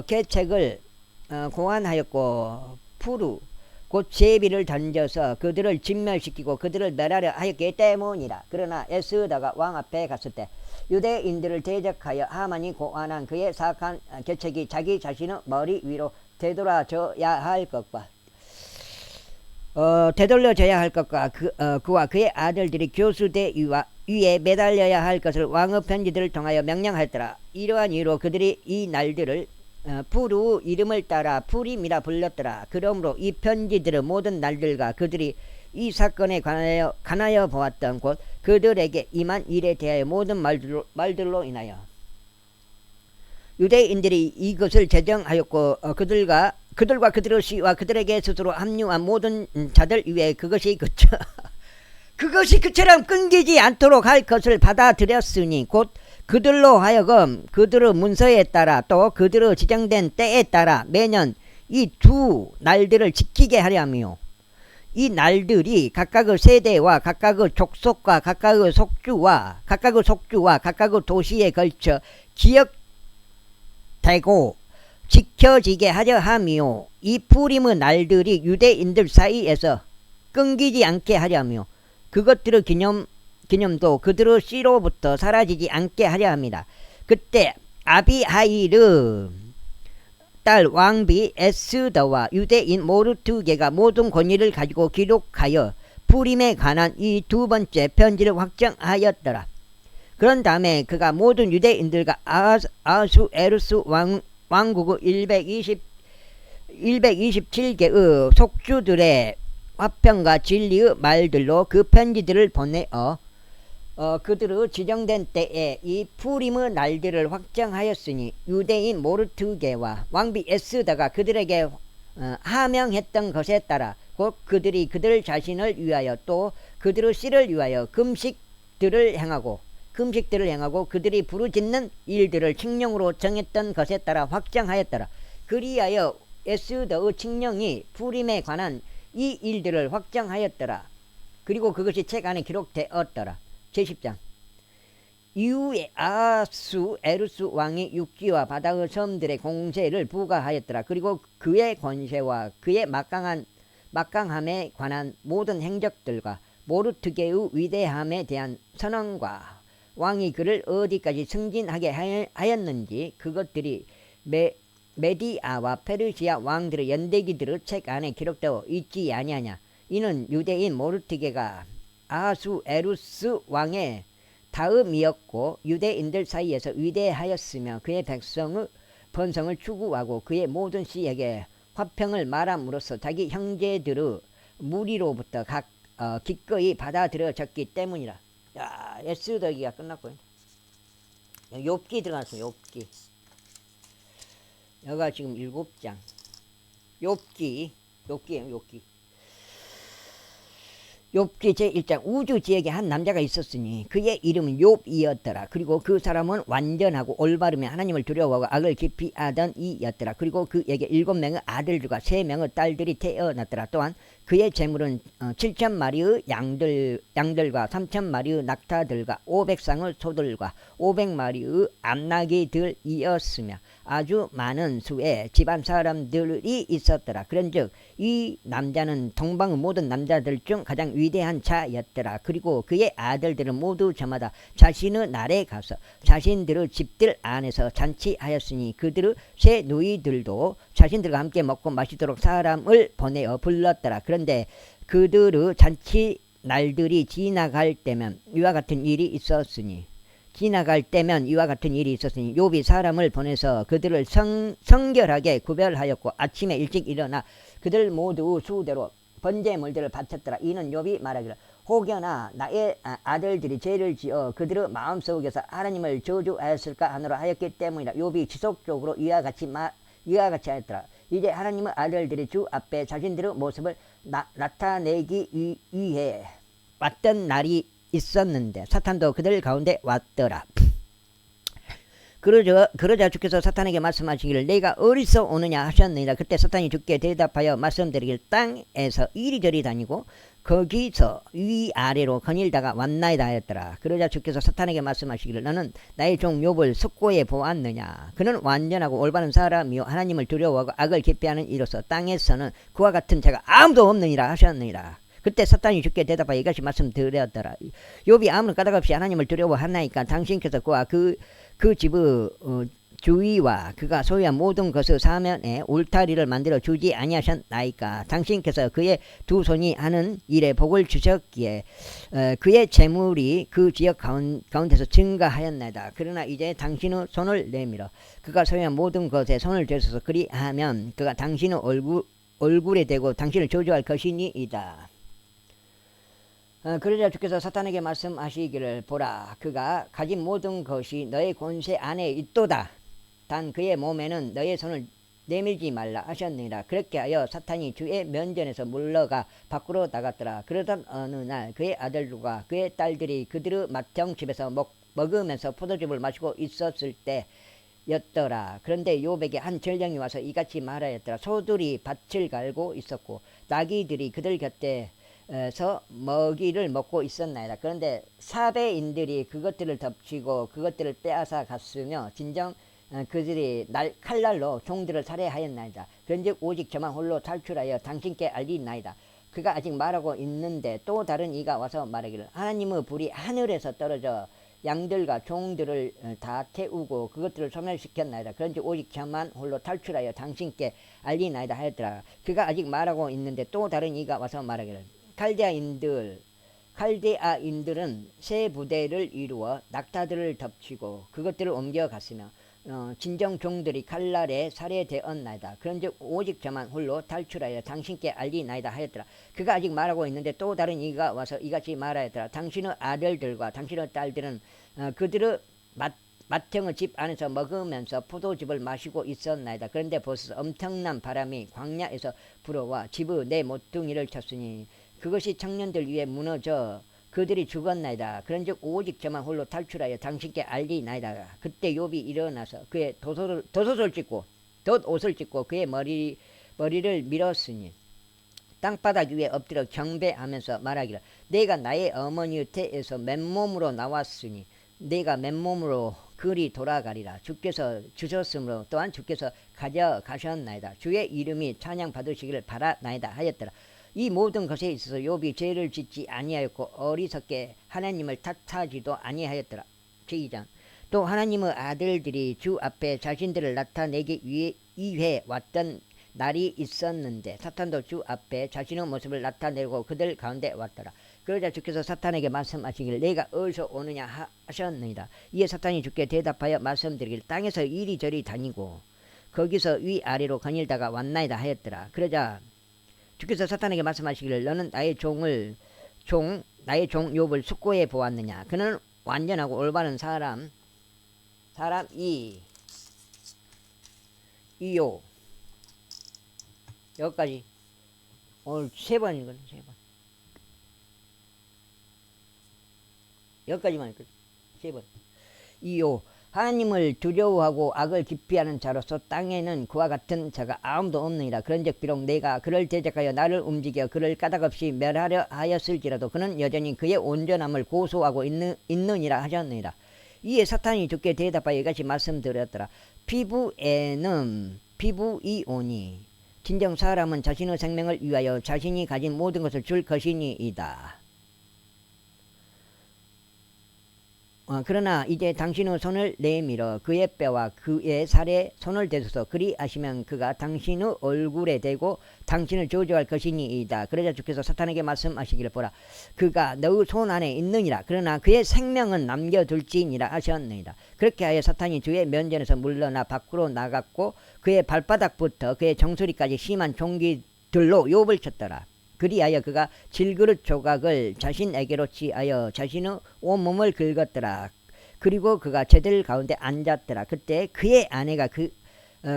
계책을 고안하였고 푸르 곧 제비를 던져서 그들을 진멸시키고 그들을 멸하려 하였기 때문이라. 그러나 에스더가 왕 앞에 갔을 때 유대인들을 대적하여 하만이 고안한 그의 사악한 계책이 자기 자신의 머리 위로 되돌려져야 할 것과 그와 그의 아들들이 교수대 위에 매달려야 할 것을 왕의 편지들을 통하여 명령하였더라. 이러한 이유로 그들이 이 날들을 푸르 이름을 따라 푸림이라 불렀더라. 그러므로 이 편지들의 모든 날들과 그들이 이 사건에 관하여 보았던 곧 그들에게 임한 일에 대하여 모든 말들로 인하여 유대인들이 이것을 제정하였고 그들과 그들의 시와 그들에게 스스로 합류한 모든 자들 위에 그것이 그처럼 끊기지 않도록 할 것을 받아들였으니 곧 그들로 하여금 그들의 문서에 따라 또 그들의 지정된 때에 따라 매년 이 두 날들을 지키게 하려며 이 날들이 각각의 세대와 각각의 족속과 각각의 속주와 각각의 도시에 걸쳐 기억되고 지켜지게 하려 하며 이 푸림의 날들이 유대인들 사이에서 끊기지 않게 하려며 그것들의 기념도 그들의 씨로부터 사라지지 않게 하려 합니다. 그때 아비하일의 딸 왕비 에스더와 유대인 모르드게가 모든 권위를 가지고 기록하여 푸림에 관한 이 두 번째 편지를 확정하였더라. 그런 다음에 그가 모든 유대인들과 아하수에루스 왕국의 127개의 속주들의 화평과 진리의 말들로 그 편지들을 보내어 그들의 지정된 때에 이 푸림의 날들을 확정하였으니 유대인 모르드게와 왕비 에스더가 그들에게 하명했던 것에 따라 곧 그들이 그들 자신을 위하여 또 그들의 씨를 위하여 금식들을 행하고 그들이 부르짖는 일들을 칙령으로 정했던 것에 따라 확정하였더라. 그리하여 에스더의 칙령이 푸림에 관한 이 일들을 확정하였더라. 그리고 그것이 책 안에 기록되었더라. 제10장 이후에 아하수 에루스 왕이 육지와 바다의 섬들의 공세를 부과하였더라. 그리고 그의 권세와 그의 막강함에 관한 모든 행적들과 모르드게의 위대함에 대한 선언과 왕이 그를 어디까지 승진하게 하였는지 그것들이 메디아와 페르시아 왕들의 연대기들의 책 안에 기록되어 있지 아니하냐. 이는 유대인 모르드게가 아하수에루스 왕의 다음이었고 유대인들 사이에서 위대하였으며 그의 백성의 번성을 추구하고 그의 모든 시에게 화평을 말함으로써 자기 형제들의 무리로부터 기꺼이 받아들여졌기 때문이라. 야, 에스더기가 끝났고요. 욥기 들어갔어요. 욥기. 여기가 지금 7장. 욥기예요. 욥기 제1장. 우주 지역에 한 남자가 있었으니 그의 이름은 욥이었더라. 그리고 그 사람은 완전하고 올바르며 하나님을 두려워하고 악을 기피하던 이였더라. 그리고 그에게 7명의 아들들과 3명의 딸들이 태어났더라. 또한 그의 재물은 7,000마리의 양들과 3,000마리의 낙타들과 500쌍의 소들과 500마리의 암나귀들이었으며 아주 많은 수의 집안 사람들이 있었더라. 그런즉 이 남자는 동방의 모든 남자들 중 가장 위대한 자였더라. 그리고 그의 아들들은 모두 저마다 자신의 날에 가서 자신들의 집들 안에서 잔치하였으니 그들의 새 누이들도 자신들과 함께 먹고 마시도록 사람을 보내어 불렀더라. 그런데 그들의 잔치 날들이 지나갈 때면 이와 같은 일이 있었으니 욥이 사람을 보내서 그들을 성결하게 구별하였고 아침에 일찍 일어나 그들 모두 수대로 번제물들을 바쳤더라. 이는 욥이 말하기를 혹여나 나의 아들들이 죄를 지어 그들의 마음속에서 하나님을 저주하였을까 하노라 하였기 때문이라. 욥이 지속적으로 이와 같이 하였더라. 이제 하나님의 아들들이 주 앞에 자신들의 모습을 나타내기 위해 왔던 날이 있었는데 사탄도 그들 가운데 왔더라. 그러자 주께서 사탄에게 말씀하시기를 내가 어디서 오느냐 하셨느니라. 그때 사탄이 주께 대답하여 말씀드리기를 땅에서 이리저리 다니고 거기서 위아래로 거닐다가 왔나이다 하였더라. 그러자 주께서 사탄에게 말씀하시기를 너는 나의 종 욥을 숙고해 보았느냐. 그는 완전하고 올바른 사람이요 하나님을 두려워하고 악을 기피하는 이로서 땅에서는 그와 같은 자가 아무도 없느니라 하셨느니라. 그때 사탄이 주께 대답하여 이같이 말씀드렸더라. 욥이 아무런 까닭 없이 하나님을 두려워하나이까 당신께서 그와 그 집의 주위와 그가 소유한 모든 것의 사면에 울타리를 만들어 주지 아니하셨나이까. 당신께서 그의 두 손이 하는 일에 복을 주셨기에 그의 재물이 그 지역 가운데서 증가하였나이다. 그러나 이제 당신의 손을 내밀어 그가 소유한 모든 것에 손을 대셔서 그리하면 그가 당신의 얼굴에 대고 당신을 저주할 것이니이다. 그러자 주께서 사탄에게 말씀하시기를 보라 그가 가진 모든 것이 너의 권세 안에 있도다. 단 그의 몸에는 너의 손을 내밀지 말라 하셨느니라. 그렇게 하여 사탄이 주의 면전에서 물러가 밖으로 나갔더라. 그러던 어느 날 그의 아들들과 그의 딸들이 그들의 맏형 집에서 먹으면서 포도즙을 마시고 있었을 때였더라. 그런데 욥에게 한 전령이 와서 이같이 말하였더라. 소들이 밭을 갈고 있었고 나귀들이 그들 곁에서 먹이를 먹고 있었나이다. 그런데 사배인들이 그것들을 덮치고 그것들을 빼앗아 갔으며 진정 그들이 칼날로 종들을 살해하였나이다. 그런즉 오직 저만 홀로 탈출하여 당신께 알리나이다. 그가 아직 말하고 있는데 또 다른 이가 와서 말하기를 하나님의 불이 하늘에서 떨어져 양들과 종들을 다 태우고 그것들을 소멸시켰나이다. 그런즉 오직 저만 홀로 탈출하여 당신께 알리나이다 하였더라. 그가 아직 말하고 있는데 또 다른 이가 와서 말하기를 칼데아인들은 새 부대를 이루어 낙타들을 덮치고 그것들을 옮겨갔으며 진정 종들이 칼날에 살해되었나이다. 그런즉 오직 저만 홀로 탈출하여 당신께 알리나이다 하였더라. 그가 아직 말하고 있는데 또 다른 이가 와서 이같이 말하였더라. 당신의 아들들과 당신의 딸들은 그들의 맏형의 집 안에서 먹으면서 포도즙을 마시고 있었나이다. 그런데 벌써 엄청난 바람이 광야에서 불어와 집의 내 모퉁이를 쳤으니 그것이 청년들 위에 무너져 그들이 죽었나이다. 그런즉 오직 저만 홀로 탈출하여 당신께 알리나이다. 그때 욥이 일어나서 그의 덧옷을 찢고 그의 머리를 밀었으니 땅바닥 위에 엎드려 경배하면서 말하기를 내가 나의 어머니의 태에서 맨몸으로 나왔으니 내가 맨몸으로 그리 돌아가리라. 주께서 주셨으므로 또한 주께서 가져가셨나이다. 주의 이름이 찬양 받으시기를 바라나이다 하였더라. 이 모든 것에 있어서 욥이 죄를 짓지 아니하였고 어리석게 하나님을 탓하지도 아니하였더라. 제2장. 또 하나님의 아들들이 주 앞에 자신들을 나타내기 위해 왔던 날이 있었는데 사탄도 주 앞에 자신의 모습을 나타내고 그들 가운데 왔더라. 그러자 주께서 사탄에게 말씀하시기를 내가 어디서 오느냐 하셨느니라. 이에 사탄이 주께 대답하여 말씀드리기를 땅에서 이리저리 다니고 거기서 위아래로 거닐다가 왔나이다 하였더라. 그러자 주께서 사탄에게 말씀하시기를 너는 나의 종 욥을 숙고해 보았느냐. 그는 완전하고 올바른 사람 이요. 여기까지 오늘 3번이거든. 3번. 여기까지만 했거든. 3번. 이요. 하나님을 두려워하고 악을 기피하는 자로서 땅에는 그와 같은 자가 아무도 없느니라. 그런즉 비록 내가 그를 대적하여 나를 움직여 그를 까닭없이 멸하려 하였을지라도 그는 여전히 그의 온전함을 고소하고 있느니라 하셨느니라. 이에 사탄이 주께 대답하여 이같이 말씀드렸더라. 피부에는 피부이오니 진정 사람은 자신의 생명을 위하여 자신이 가진 모든 것을 줄 것이니이다. 그러나 이제 당신의 손을 내밀어 그의 뼈와 그의 살에 손을 대소서. 그리하시면 그가 당신의 얼굴에 대고 당신을 저주할 것이니이다. 그러자 주께서 사탄에게 말씀하시기를 보라. 그가 너의 손 안에 있느니라. 그러나 그의 생명은 남겨둘지니라 하셨느니라. 그렇게 하여 사탄이 주의 면전에서 물러나 밖으로 나갔고 그의 발바닥부터 그의 정수리까지 심한 종기들로 욥을 쳤더라. 그리하여 그가 질그릇 조각을 자신에게로 취하여 자신의 온몸을 긁었더라. 그리고 그가 제들 가운데 앉았더라. 그때 그의 아내가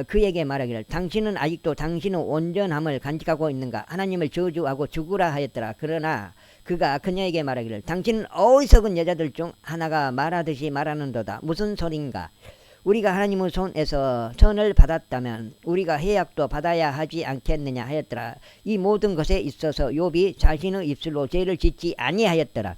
그에게 말하기를 당신은 아직도 당신의 온전함을 간직하고 있는가. 하나님을 저주하고 죽으라 하였더라. 그러나 그가 그녀에게 말하기를 당신은 어리석은 여자들 중 하나가 말하듯이 말하는도다. 무슨 소린가. 우리가 하나님의 손에서 선을 받았다면 우리가 해약도 받아야 하지 않겠느냐 하였더라. 이 모든 것에 있어서 욥이 자신의 입술로 죄를 짓지 아니하였더라.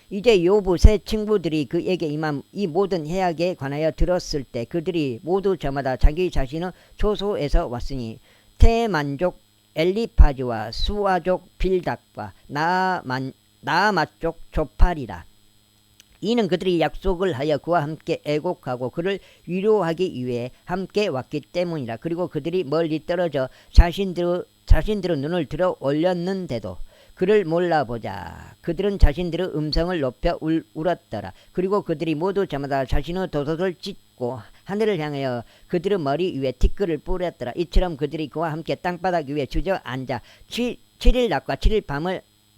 이제 욥의 세 친구들이 그에게 임한 이 모든 해악에 관하여 들었을 때 그들이 모두 저마다 자기 자신의 초소에서 왔으니 테만족 엘리파즈와 수아족 빌닥과 나아마족 조팔이라. 이는 그들이 약속을 하여 그와 함께 애곡하고 그를 위로하기 위해 함께 왔기 때문이라. 그리고 그들이 멀리 떨어져 자신들의 눈을 들어 올렸는데도 그를 몰라보자 그들은 자신들의 음성을 높여 울었더라. 그리고 그들이 모두 저마다 자신의 도둑을 찢고 하늘을 향하여 그들의 머리 위에 티끌을 뿌렸더라. 이처럼 그들이 그와 함께 땅바닥 위에 주저앉아 7일 낮과 7일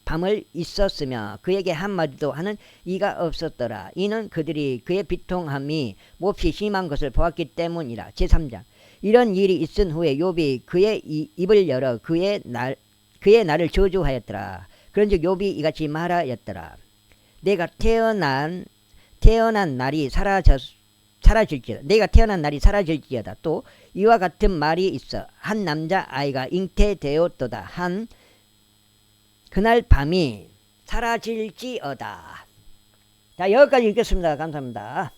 밤을 있었으며 그에게 한마디도 하는 이가 없었더라. 이는 그들이 그의 비통함이 몹시 심한 것을 보았기 때문이라. 제3장. 이런 일이 있은 후에 욥이 그의 입을 열어 그의 날을 저주하였더라. 그런즉 욥이 이같이 말하였더라. 내가 태어난 날이 사라질지어다. 내가 태어난 날이 사라질지어다. 또 이와 같은 말이 있어. 한 남자 아이가 잉태되었도다. 그날 밤이 사라질지어다. 자, 여기까지 읽겠습니다. 감사합니다.